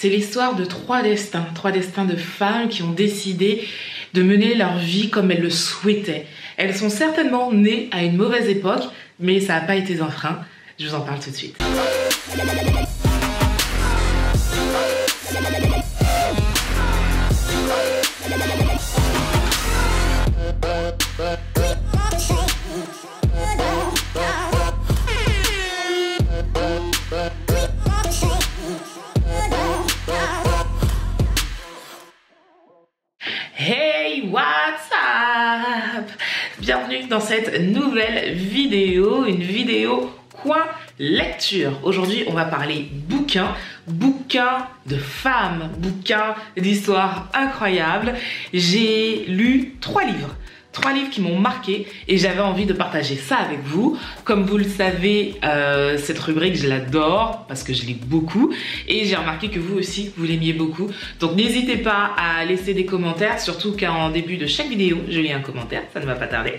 C'est l'histoire de trois destins de femmes qui ont décidé de mener leur vie comme elles le souhaitaient. Elles sont certainement nées à une mauvaise époque, mais ça n'a pas été un frein. Je vous en parle tout de suite. Hey, what's up? Bienvenue dans cette nouvelle vidéo, une vidéo coin lecture. Aujourd'hui, on va parler bouquins de femmes, bouquins d'histoires incroyables. J'ai lu 3 livres qui m'ont marqué et j'avais envie de partager ça avec vous. Comme vous le savez, cette rubrique je l'adore parce que je lis beaucoup et j'ai remarqué que vous aussi vous l'aimiez beaucoup. Donc n'hésitez pas à laisser des commentaires, surtout qu'en début de chaque vidéo je lis un commentaire, ça ne va pas tarder.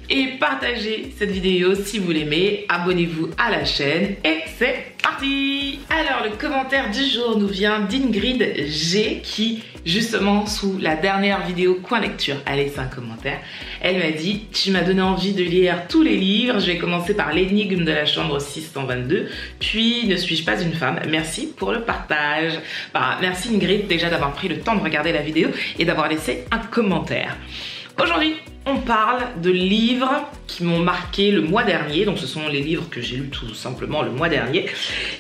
Et partagez cette vidéo si vous l'aimez, abonnez-vous à la chaîne et c'est parti! Alors le commentaire du jour nous vient d'Ingrid G qui justement sous la dernière vidéo coin lecture a laissé un commentaire. Elle m'a dit: tu m'as donné envie de lire tous les livres, je vais commencer par l'énigme de la chambre 622, puis Ne suis-je pas une femme? Merci pour le partage. Bah, merci Ingrid déjà d'avoir pris le temps de regarder la vidéo et d'avoir laissé un commentaire. Aujourd'hui, on parle de livres qui m'ont marqué le mois dernier. Donc ce sont les livres que j'ai lus tout simplement le mois dernier.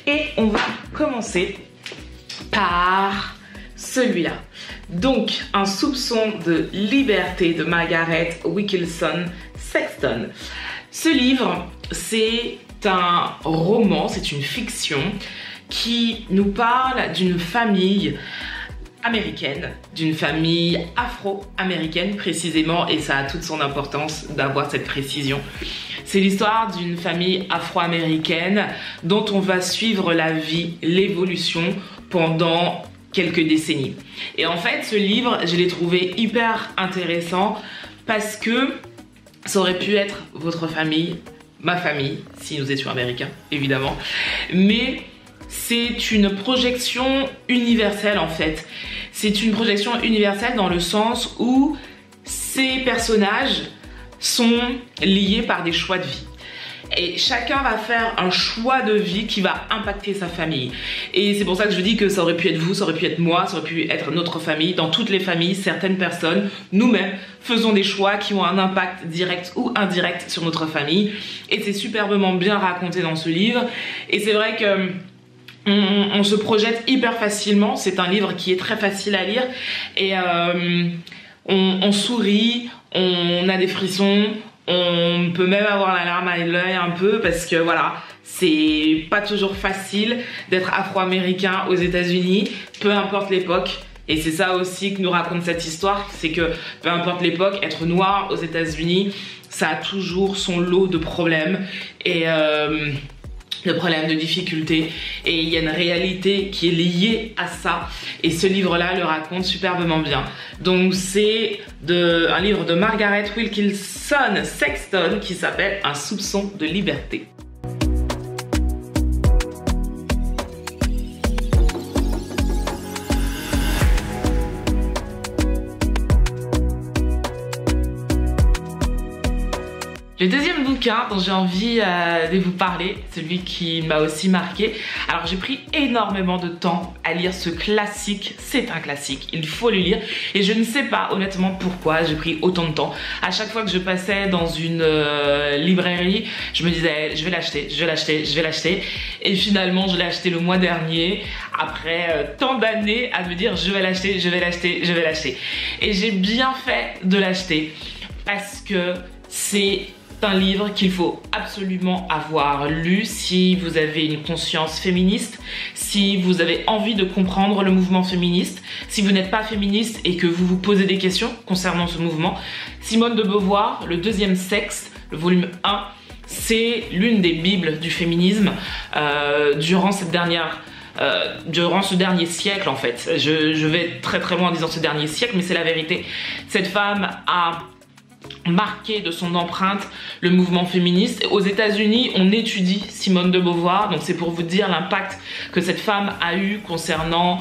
Et on va commencer par celui-là. Donc, Un soupçon de liberté de Margaret Wilkinson Sexton. Ce livre, c'est un roman, c'est une fiction qui nous parle d'une famille américaine, d'une famille afro-américaine précisément, et ça a toute son importance d'avoir cette précision. C'est l'histoire d'une famille afro-américaine dont on va suivre la vie, l'évolution pendant quelques décennies. Et en fait, ce livre, je l'ai trouvé hyper intéressant parce que ça aurait pu être votre famille, ma famille, si nous étions américains, évidemment, mais c'est une projection universelle en fait. C'est une projection universelle dans le sens où ces personnages sont liés par des choix de vie. Et chacun va faire un choix de vie qui va impacter sa famille. Et c'est pour ça que je dis que ça aurait pu être vous, ça aurait pu être moi, ça aurait pu être notre famille. Dans toutes les familles, certaines personnes, nous-mêmes, faisons des choix qui ont un impact direct ou indirect sur notre famille. Et c'est superbement bien raconté dans ce livre. Et c'est vrai que on se projette hyper facilement. C'est un livre qui est très facile à lire. Et on sourit, on a des frissons. On peut même avoir la larme à l'œil un peu parce que voilà, c'est pas toujours facile d'être afro-américain aux États-Unis, peu importe l'époque. Et c'est ça aussi que nous raconte cette histoire, c'est que peu importe l'époque, être noir aux États-Unis, ça a toujours son lot de problèmes et de problèmes, de difficultés, et il y a une réalité qui est liée à ça, et ce livre-là le raconte superbement bien. Donc c'est un livre de Margaret Wilkinson Sexton qui s'appelle Un soupçon de liberté. Le deuxième bouquin dont j'ai envie de vous parler, celui qui m'a aussi marqué. Alors j'ai pris énormément de temps à lire ce classique, c'est un classique, il faut le lire. Et je ne sais pas honnêtement pourquoi j'ai pris autant de temps. À chaque fois que je passais dans une librairie, je me disais je vais l'acheter, je vais l'acheter, je vais l'acheter. Et finalement je l'ai acheté le mois dernier, après tant d'années à me dire je vais l'acheter, je vais l'acheter, je vais l'acheter. Et j'ai bien fait de l'acheter parce que c'est un livre qu'il faut absolument avoir lu si vous avez une conscience féministe, si vous avez envie de comprendre le mouvement féministe, si vous n'êtes pas féministe et que vous vous posez des questions concernant ce mouvement. Simone de Beauvoir, Le deuxième sexe, le volume 1, c'est l'une des bibles du féminisme durant ce dernier siècle en fait. Je vais très très loin en disant ce dernier siècle, mais c'est la vérité. Cette femme a marqué de son empreinte le mouvement féministe. Aux États-Unis, on étudie Simone de Beauvoir, donc c'est pour vous dire l'impact que cette femme a eu concernant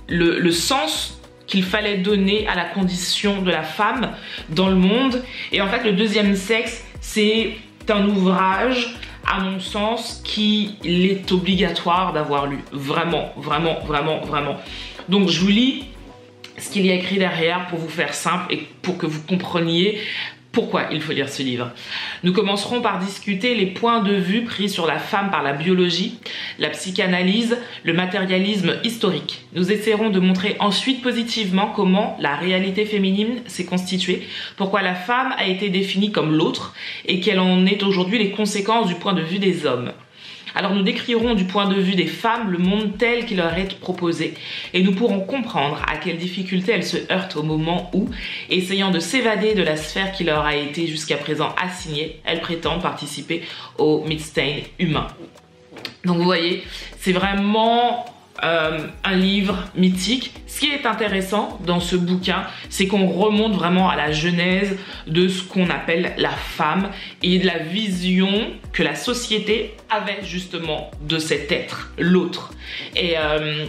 le sens qu'il fallait donner à la condition de la femme dans le monde. Et en fait, Le Deuxième Sexe, c'est un ouvrage, à mon sens, qu'il est obligatoire d'avoir lu. Vraiment, vraiment, vraiment, vraiment. Donc je vous lis ce qu'il y a écrit derrière pour vous faire simple et pour que vous compreniez pourquoi il faut lire ce livre. Nous commencerons par discuter les points de vue pris sur la femme par la biologie, la psychanalyse, le matérialisme historique. Nous essaierons de montrer ensuite positivement comment la réalité féminine s'est constituée, pourquoi la femme a été définie comme l'autre et quelles en est aujourd'hui les conséquences du point de vue des hommes. Alors nous décrirons du point de vue des femmes le monde tel qu'il leur est proposé et nous pourrons comprendre à quelles difficultés elles se heurtent au moment où, essayant de s'évader de la sphère qui leur a été jusqu'à présent assignée, elles prétendent participer au Midstein humain. Donc vous voyez, c'est vraiment un livre mythique. Ce qui est intéressant dans ce bouquin, c'est qu'on remonte vraiment à la genèse de ce qu'on appelle la femme et de la vision que la société avait justement de cet être, l'autre. Et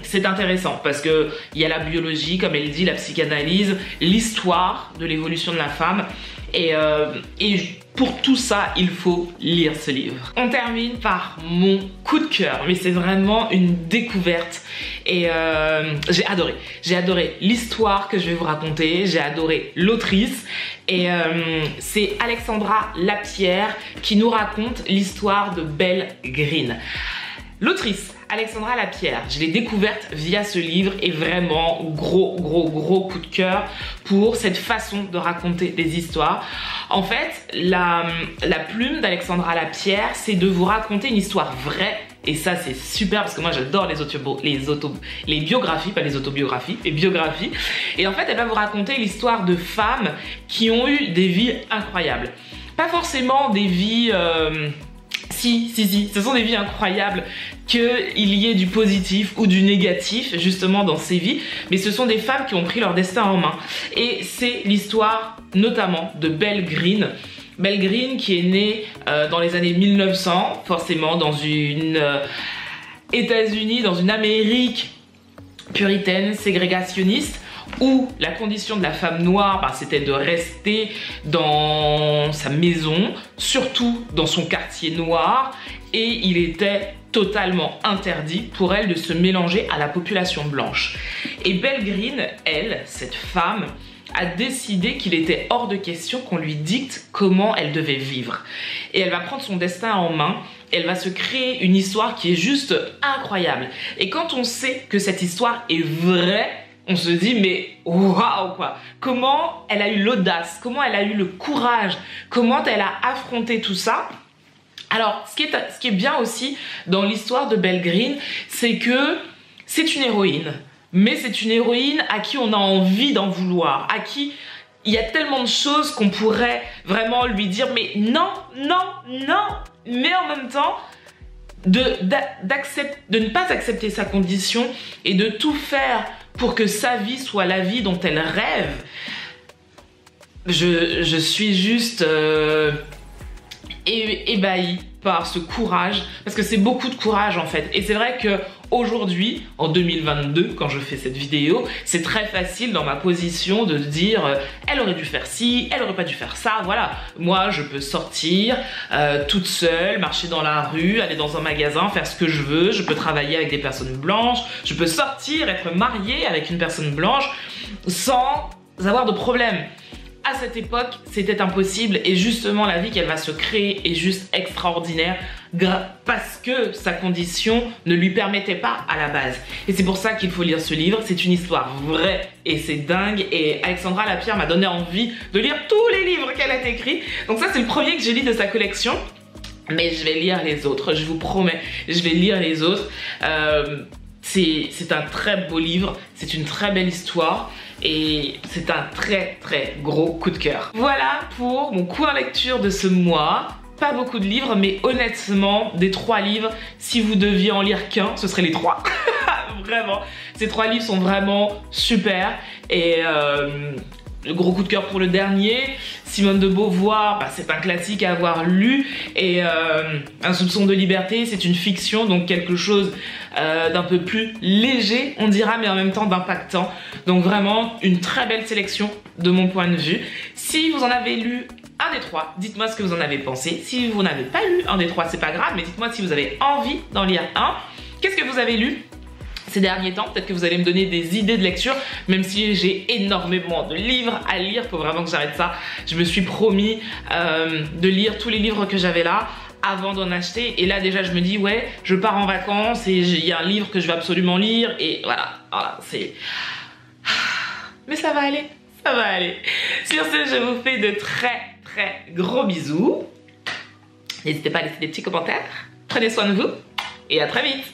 c'est intéressant parce que il y a la biologie, comme elle dit, la psychanalyse, l'histoire de l'évolution de la femme. Et pour tout ça, il faut lire ce livre. On termine par mon coup de cœur, mais c'est vraiment une découverte. Et j'ai adoré l'histoire que je vais vous raconter, j'ai adoré l'autrice. Et c'est Alexandra Lapierre qui nous raconte l'histoire de Belle Green. L'autrice Alexandra Lapierre, je l'ai découverte via ce livre et vraiment gros coup de cœur pour cette façon de raconter des histoires. En fait, la plume d'Alexandra Lapierre, c'est de vous raconter une histoire vraie. Et ça, c'est super parce que moi, j'adore les biographies, pas les autobiographies, les biographies. Et en fait, elle va vous raconter l'histoire de femmes qui ont eu des vies incroyables. Pas forcément des vies... Si, ce sont des vies incroyables, qu'il y ait du positif ou du négatif justement dans ces vies, mais ce sont des femmes qui ont pris leur destin en main. Et c'est l'histoire notamment de Belle Green. Belle Green qui est née dans les années 1900, forcément dans une États-Unis, dans une Amérique puritaine, ségrégationniste, où la condition de la femme noire, c'était de rester dans sa maison, surtout dans son quartier noir, et il était totalement interdit pour elle de se mélanger à la population blanche. Et Belle Green, elle, cette femme, a décidé qu'il était hors de question qu'on lui dicte comment elle devait vivre. Et elle va prendre son destin en main, elle va se créer une histoire qui est juste incroyable. Et quand on sait que cette histoire est vraie, on se dit mais waouh quoi, comment elle a eu l'audace, comment elle a eu le courage, comment elle a affronté tout ça. Alors ce qui est bien aussi dans l'histoire de Belle Green, c'est que c'est une héroïne, mais c'est une héroïne à qui on a envie d'en vouloir, à qui il y a tellement de choses qu'on pourrait vraiment lui dire mais non, mais en même temps de ne pas accepter sa condition et de tout faire pour que sa vie soit la vie dont elle rêve. Je suis juste ébahie par ce courage, parce que c'est beaucoup de courage en fait. Et c'est vrai que aujourd'hui, en 2022, quand je fais cette vidéo, c'est très facile dans ma position de dire elle aurait dû faire ci, elle aurait pas dû faire ça, voilà. Moi, je peux sortir toute seule, marcher dans la rue, aller dans un magasin, faire ce que je veux, je peux travailler avec des personnes blanches, je peux sortir, être mariée avec une personne blanche sans avoir de problème. À cette époque, c'était impossible et justement la vie qu'elle va se créer est juste extraordinaire parce que sa condition ne lui permettait pas à la base. Et c'est pour ça qu'il faut lire ce livre, c'est une histoire vraie et c'est dingue et Alexandra Lapierre m'a donné envie de lire tous les livres qu'elle a écrits. Donc ça c'est le premier que j'ai lu de sa collection. Mais je vais lire les autres, je vous promets, je vais lire les autres. C'est un très beau livre, c'est une très belle histoire et c'est un très gros coup de cœur. Voilà pour mon cours lecture de ce mois. Pas beaucoup de livres, mais honnêtement, des 3 livres, si vous deviez en lire qu'un, ce seraient les 3. Vraiment, ces 3 livres sont vraiment super et le gros coup de cœur pour le dernier. Simone de Beauvoir, bah, c'est un classique à avoir lu. Et Un soupçon de liberté, c'est une fiction, donc quelque chose d'un peu plus léger, on dira, mais en même temps d'impactant. Donc vraiment, une très belle sélection de mon point de vue. Si vous en avez lu un des trois, dites-moi ce que vous en avez pensé. Si vous n'avez pas lu un des trois, c'est pas grave, mais dites-moi si vous avez envie d'en lire un. Qu'est-ce que vous avez lu ces derniers temps? Peut-être que vous allez me donner des idées de lecture, même si j'ai énormément de livres à lire. Faut vraiment que j'arrête ça. Je me suis promis de lire tous les livres que j'avais là avant d'en acheter, et là déjà je me dis ouais, je pars en vacances et il y a un livre que je vais absolument lire, et voilà, c'est... Mais ça va aller, ça va aller. Sur ce, je vous fais de très gros bisous. N'hésitez pas à laisser des petits commentaires. Prenez soin de vous et à très vite.